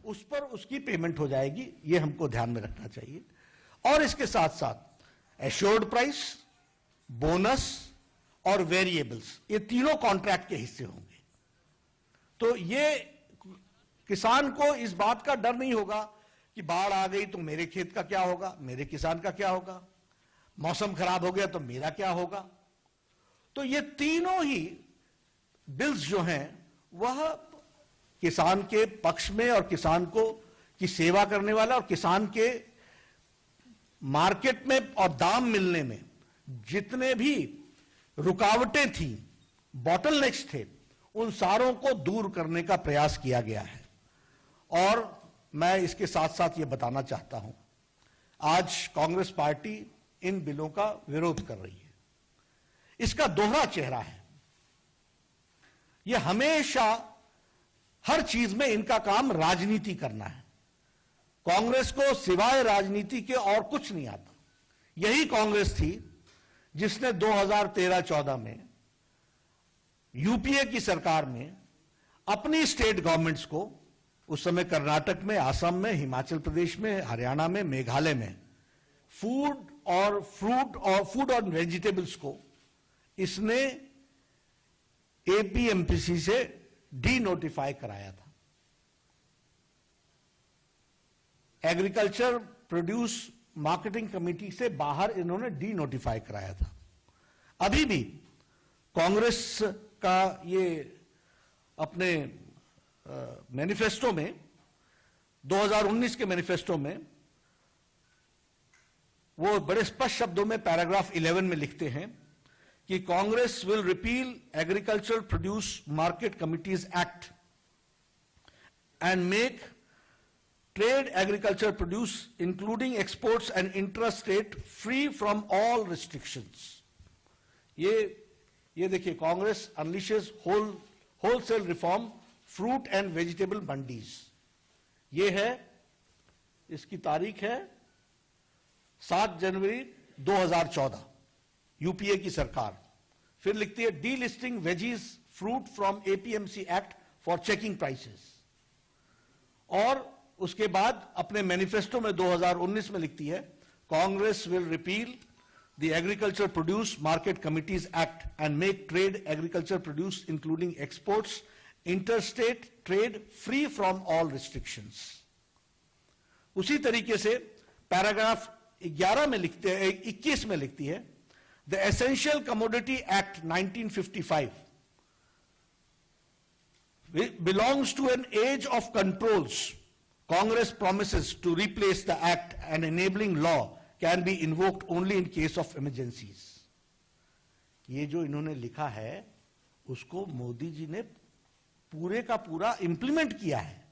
उस पर उसकी पेमेंट हो जाएगी, ये हमको ध्यान में रखना चाहिए। और इसके साथ साथ एश्योर्ड प्राइस, बोनस और वेरिएबल्स, ये तीनों कॉन्ट्रैक्ट के हिस्से होंगे। तो ये किसान को इस बात का डर नहीं होगा कि बाढ़ आ गई तो मेरे खेत का क्या होगा, मेरे किसान का क्या होगा, मौसम खराब हो गया तो मेरा क्या होगा। तो ये तीनों ही बिल्स जो हैं वह किसान के पक्ष में और किसान को की सेवा करने वाला और किसान के मार्केट में और दाम मिलने में जितने भी रुकावटें थी, बॉटलनेक्स थे, उन सारों को दूर करने का प्रयास किया गया है। और मैं इसके साथ साथ ये बताना चाहता हूं, आज कांग्रेस पार्टी इन बिलों का विरोध कर रही है। इसका दोहरा चेहरा है। यह हमेशा हर चीज में इनका काम राजनीति करना है। कांग्रेस को सिवाय राजनीति के और कुछ नहीं आता। यही कांग्रेस थी जिसने 2013-14 में यूपीए की सरकार में अपनी स्टेट गवर्नमेंट्स को, उस समय कर्नाटक में, असम में, हिमाचल प्रदेश में, हरियाणा में, मेघालय में फूड और वेजिटेबल्स को इसने एपीएमसी से डी नोटिफाई कराया था। एग्रीकल्चर प्रोड्यूस मार्केटिंग कमेटी से बाहर इन्होंने डी नोटिफाई कराया था। अभी भी कांग्रेस का ये अपने मैनिफेस्टो में, 2019 के मैनिफेस्टो में वो बड़े स्पष्ट शब्दों में पैराग्राफ 11 में लिखते हैं कि Congress will repeal agriculture produce market committees act and make trade agriculture produce including exports and intra state free from all restrictions. ये देखिए, Congress unleashes wholesale reform fruit and vegetable mandis. ये है, इसकी तारीख है 7 जनवरी 2014, यूपीए की सरकार। फिर लिखती है D listing veggies fruit from APMC act for checking prices. और उसके बाद अपने मैनिफेस्टो में 2019 में लिखती है Congress will repeal the agriculture produce market committees act and make trade agriculture produce including exports interstate trade free from all restrictions. उसी तरीके से पैराग्राफ 11 में लिखते हैं, 21 में लिखती है The Essential Commodity Act 1955 belongs to an age of controls. Congress promises to replace the act and enabling law can be invoked only in case of emergencies. ये जो इन्होंने लिखा है उसको मोदी जी ने पूरे का पूरा इंप्लीमेंट किया है।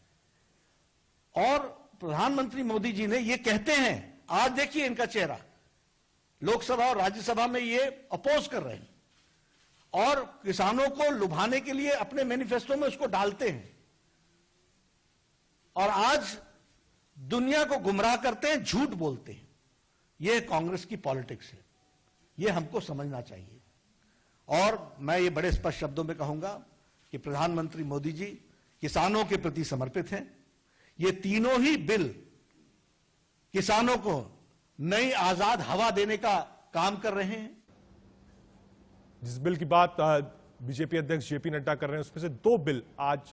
और प्रधानमंत्री मोदी जी ने ये कहते हैं, आज देखिए इनका चेहरा, लोकसभा और राज्यसभा में ये अपोज कर रहे हैं और किसानों को लुभाने के लिए अपने मैनिफेस्टो में उसको डालते हैं और आज दुनिया को गुमराह करते हैं, झूठ बोलते हैं। ये कांग्रेस की पॉलिटिक्स है, ये हमको समझना चाहिए। और मैं ये बड़े स्पष्ट शब्दों में कहूंगा कि प्रधानमंत्री मोदी जी किसानों के प्रति समर्पित हैं। ये तीनों ही बिल किसानों को नई आजाद हवा देने का काम कर रहे हैं। जिस बिल की बात बीजेपी अध्यक्ष जेपी नड्डा कर रहे हैं उसमें से 2 बिल आज